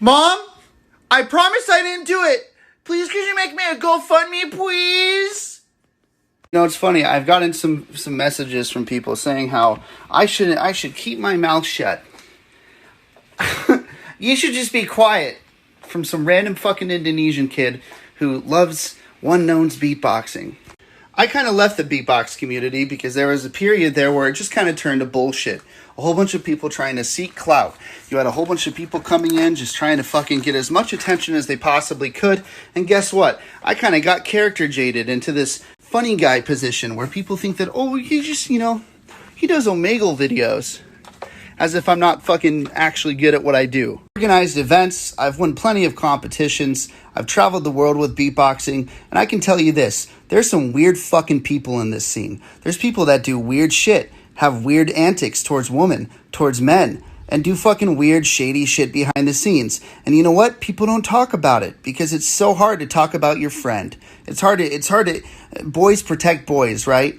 Mom, I promise I didn't do it. Please, could you make me a GoFundMe, please? You know, it's funny. I've gotten some messages from people saying how I should keep my mouth shut. You should just be quiet. From some random fucking Indonesian kid who loves Wunknown's beatboxing. I kind of left the beatbox community because there was a period there where it just kind of turned to bullshit. A whole bunch of people trying to seek clout. You had a whole bunch of people coming in just trying to fucking get as much attention as they possibly could. And guess what? I kind of got character jaded into this funny guy position where people think that, oh, he just, he does Omegle videos. As if I'm not fucking actually good at what I do. Organized events, I've won plenty of competitions, I've traveled the world with beatboxing, and I can tell you this, there's some weird fucking people in this scene. There's people that do weird shit, have weird antics towards women, towards men, and do fucking weird, shady shit behind the scenes. And you know what? People don't talk about it, because it's so hard to talk about your friend. It's hard to, boys protect boys, right?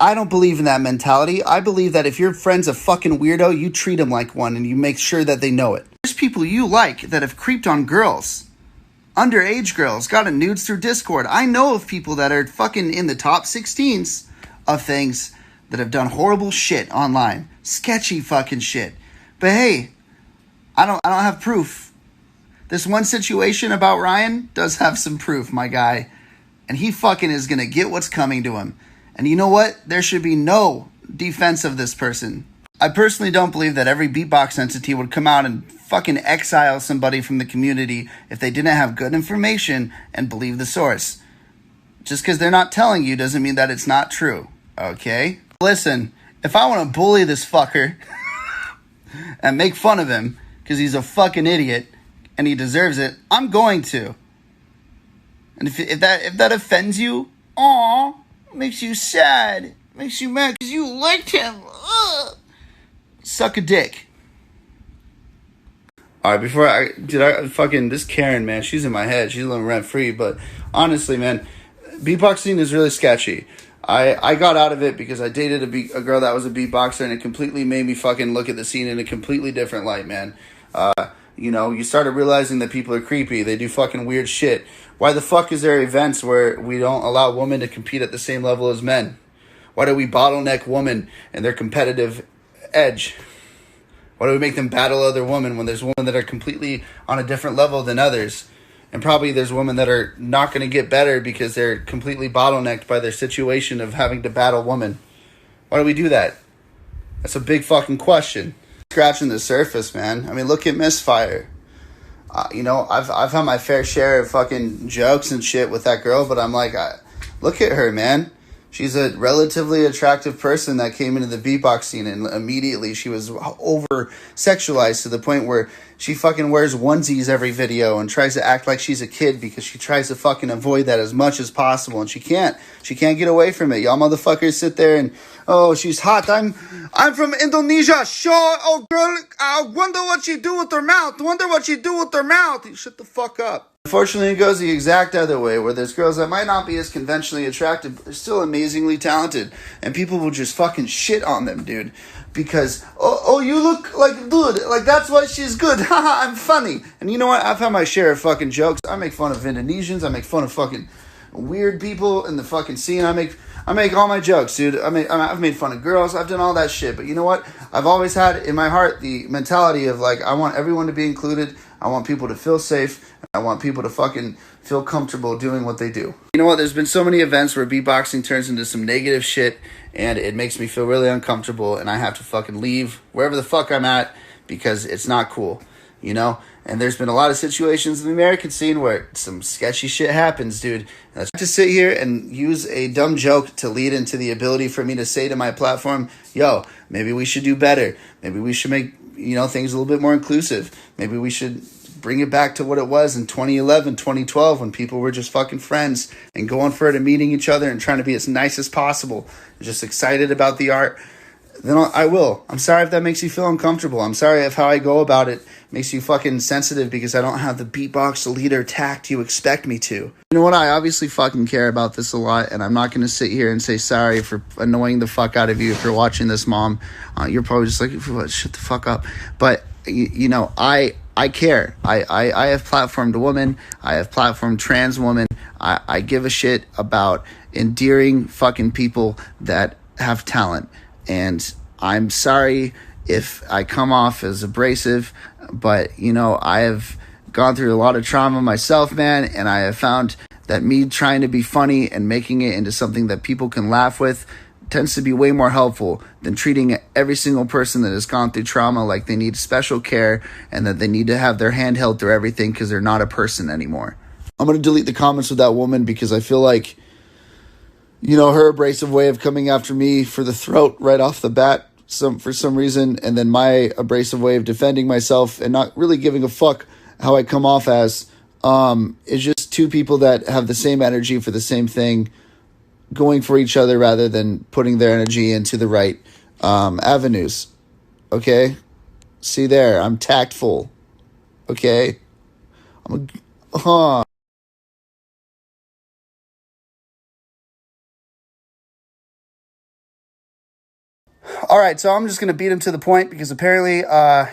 I don't believe in that mentality. I believe that if your friend's a fucking weirdo, you treat him like one and you make sure that they know it. There's people you like that have creeped on girls. Underage girls, gotten nudes through Discord. I know of people that are fucking in the top 16s of things that have done horrible shit online. Sketchy fucking shit. But hey, I don't have proof. This one situation about Ryan does have some proof, my guy. And he fucking is gonna get what's coming to him. And you know what? There should be no defense of this person. I personally don't believe that every beatbox entity would come out and fucking exile somebody from the community if they didn't have good information and believe the source. Just because they're not telling you doesn't mean that it's not true. Okay? Listen, if I want to bully this fucker and make fun of him because he's a fucking idiot and he deserves it, I'm going to. And if that offends you, aww. Makes you sad. Makes you mad because you liked him. Ugh. Suck a dick. Alright, this Karen, man, she's in my head. She's living rent free. But honestly, man, beatboxing is really sketchy. I got out of it because I dated a girl that was a beatboxer, and it completely made me fucking look at the scene in a completely different light, man. You started realizing that people are creepy. They do fucking weird shit. Why the fuck is there events where we don't allow women to compete at the same level as men? Why do we bottleneck women and their competitive edge? Why do we make them battle other women when there's women that are completely on a different level than others? And probably there's women that are not going to get better because they're completely bottlenecked by their situation of having to battle women. Why do we do that? That's a big fucking question. Scratching the surface, man. I mean, look at Misfire. I've had my fair share of fucking jokes and shit with that girl, but I'm like, look at her, man. She's a relatively attractive person that came into the beatbox scene, and immediately she was over-sexualized to the point where she fucking wears onesies every video and tries to act like she's a kid because she tries to fucking avoid that as much as possible, and she can't. She can't get away from it. Y'all motherfuckers sit there and, oh, she's hot. I'm from Indonesia. Sure. Oh, girl, I wonder what she do with her mouth. Shut the fuck up. Unfortunately, it goes the exact other way, where there's girls that might not be as conventionally attractive, but they're still amazingly talented, and people will just fucking shit on them, dude, because, oh, you look like dude, like that's why she's good, haha, I'm funny. And you know what, I've had my share of fucking jokes. I make fun of Indonesians, I make fun of fucking weird people in the fucking scene, I make all my jokes, dude. I've made fun of girls, I've done all that shit, but you know what, I've always had in my heart the mentality of, like, I want everyone to be included, I want people to feel safe, and I want people to fucking feel comfortable doing what they do. You know what, there's been so many events where beatboxing turns into some negative shit, and it makes me feel really uncomfortable, and I have to fucking leave wherever the fuck I'm at, because it's not cool, you know? And there's been a lot of situations in the American scene where some sketchy shit happens, dude. And I have to sit here and use a dumb joke to lead into the ability for me to say to my platform, yo, maybe we should do better. Maybe we should make, things a little bit more inclusive. Maybe we should bring it back to what it was in 2011, 2012, when people were just fucking friends and going for it and meeting each other and trying to be as nice as possible, just excited about the art. Then I will. I'm sorry if that makes you feel uncomfortable. I'm sorry if how I go about it makes you fucking sensitive because I don't have the beatbox leader tact you expect me to. You know what? I obviously fucking care about this a lot, and I'm not going to sit here and say sorry for annoying the fuck out of you if you're watching this, Mom. You're probably just like, shut the fuck up. But, I I care. I have platformed women. I have platformed trans women. I give a shit about endearing fucking people that have talent. And I'm sorry if I come off as abrasive, but, you know, I have gone through a lot of trauma myself, man, and I have found that me trying to be funny and making it into something that people can laugh with tends to be way more helpful than treating every single person that has gone through trauma like they need special care and that they need to have their hand held through everything because they're not a person anymore. I'm going to delete the comments with that woman because I feel like, you know, her abrasive way of coming after me for the throat right off the bat for some reason, and then my abrasive way of defending myself and not really giving a fuck how I come off as, is just two people that have the same energy for the same thing, going for each other rather than putting their energy into the right avenues. Okay? See there, I'm tactful. Okay? All right, so I'm just going to beat him to the point because apparently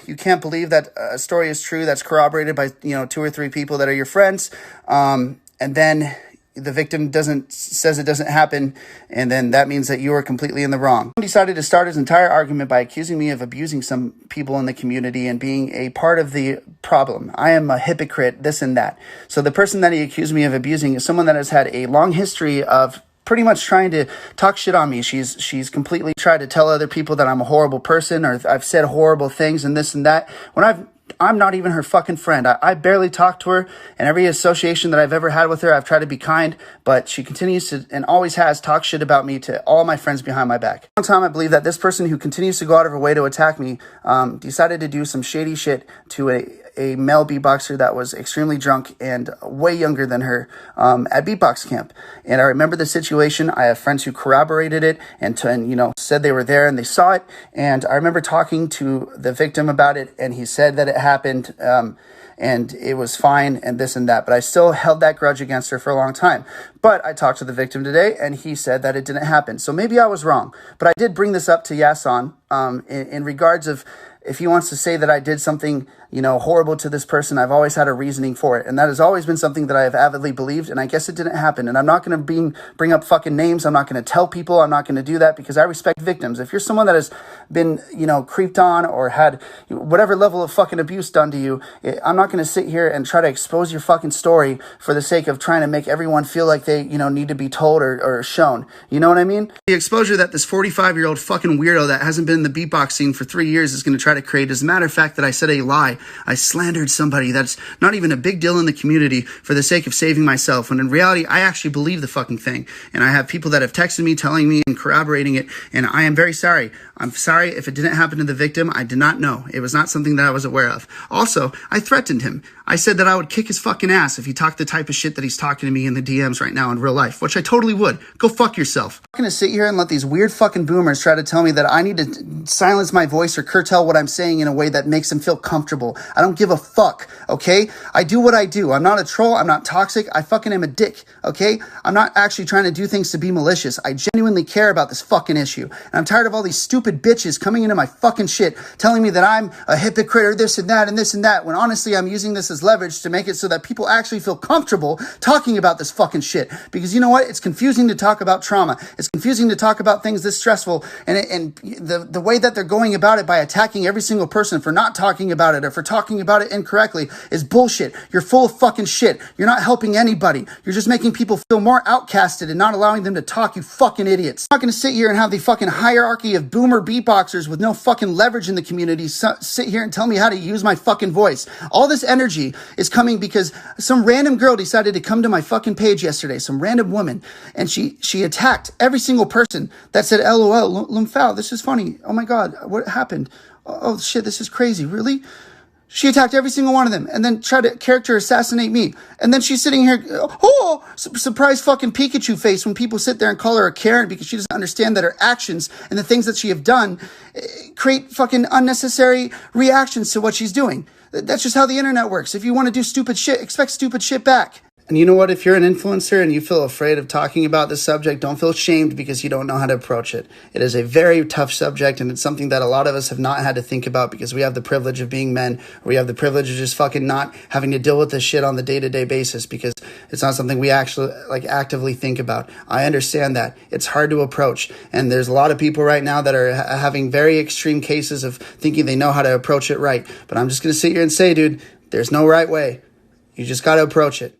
you can't believe that a story is true that's corroborated by, you know, 2 or 3 people that are your friends. And then the victim says it doesn't happen, and then that means that you are completely in the wrong. He decided to start his entire argument by accusing me of abusing some people in the community and being a part of the problem. I am a hypocrite, this and that. So the person that he accused me of abusing is someone that has had a long history of pretty much trying to talk shit on me. She's completely tried to tell other people that I'm a horrible person or I've said horrible things and this and that when I'm not even her fucking friend. I barely talk to her, and every association that I've ever had with her, I've tried to be kind, but she continues to, and always has, talk shit about me to all my friends behind my back. One time, I believe that this person who continues to go out of her way to attack me decided to do some shady shit to a male beatboxer that was extremely drunk and way younger than her at beatbox camp. And I remember the situation. I have friends who corroborated it and you know, said they were there and they saw it. And I remember talking to the victim about it, and he said that it happened and it was fine and this and that. But I still held that grudge against her for a long time. But I talked to the victim today, and he said that it didn't happen. So maybe I was wrong. But I did bring this up to Yasan in regards of if he wants to say that I did something, you know, horrible to this person. I've always had a reasoning for it. And that has always been something that I have avidly believed. And I guess it didn't happen. And I'm not going to bring up fucking names. I'm not going to tell people. I'm not going to do that because I respect victims. If you're someone that has been, you know, creeped on or had whatever level of fucking abuse done to you, I'm not going to sit here and try to expose your fucking story for the sake of trying to make everyone feel like they, you know, need to be told or shown. You know what I mean? The exposure that this 45-year-old fucking weirdo that hasn't been in the beatbox scene for 3 years is going to try to create. As a matter of fact, that I said a lie. I slandered somebody that's not even a big deal in the community for the sake of saving myself, when in reality, I actually believe the fucking thing. And I have people that have texted me, telling me and corroborating it, and I am very sorry. I'm sorry if it didn't happen to the victim. I did not know. It was not something that I was aware of. Also, I threatened him. I said that I would kick his fucking ass if he talked the type of shit that he's talking to me in the DMs right now in real life, which I totally would. Go fuck yourself. I'm not going to sit here and let these weird fucking boomers try to tell me that I need to silence my voice or curtail what I'm saying in a way that makes them feel comfortable. I don't give a fuck, okay? I do what I do. I'm not a troll. I'm not toxic. I fucking am a dick, okay? I'm not actually trying to do things to be malicious. I genuinely care about this fucking issue. And I'm tired of all these stupid bitches coming into my fucking shit telling me that I'm a hypocrite or this and that and this and that, when honestly I'm using this as leverage to make it so that people actually feel comfortable talking about this fucking shit. Because you know what? It's confusing to talk about trauma. It's confusing to talk about things this stressful. And the way that they're going about it by attacking every single person for not talking about it or for talking about it incorrectly is bullshit. You're full of fucking shit. You're not helping anybody. You're just making people feel more outcasted and not allowing them to talk, you fucking idiots. I'm not going to sit here and have the fucking hierarchy of boomer beatboxers with no fucking leverage in the community sit here and tell me how to use my fucking voice. All this energy is coming because some random girl decided to come to my fucking page yesterday, some random woman, and she attacked every single person that said, LOL, Lumphal, this is funny. Oh my God, what happened? Oh shit, this is crazy. Really? She attacked every single one of them and then tried to character assassinate me. And then she's sitting here, surprise fucking Pikachu face when people sit there and call her a Karen because she doesn't understand that her actions and the things that she have done create fucking unnecessary reactions to what she's doing. That's just how the internet works. If you want to do stupid shit, expect stupid shit back. And you know what? If you're an influencer and you feel afraid of talking about this subject, don't feel shamed because you don't know how to approach it. It is a very tough subject, and it's something that a lot of us have not had to think about because we have the privilege of being men, or we have the privilege of just fucking not having to deal with this shit on the day-to-day basis because it's not something we actually actively think about. I understand that. It's hard to approach, and there's a lot of people right now that are having very extreme cases of thinking they know how to approach it right. But I'm just going to sit here and say, dude, there's no right way. You just got to approach it.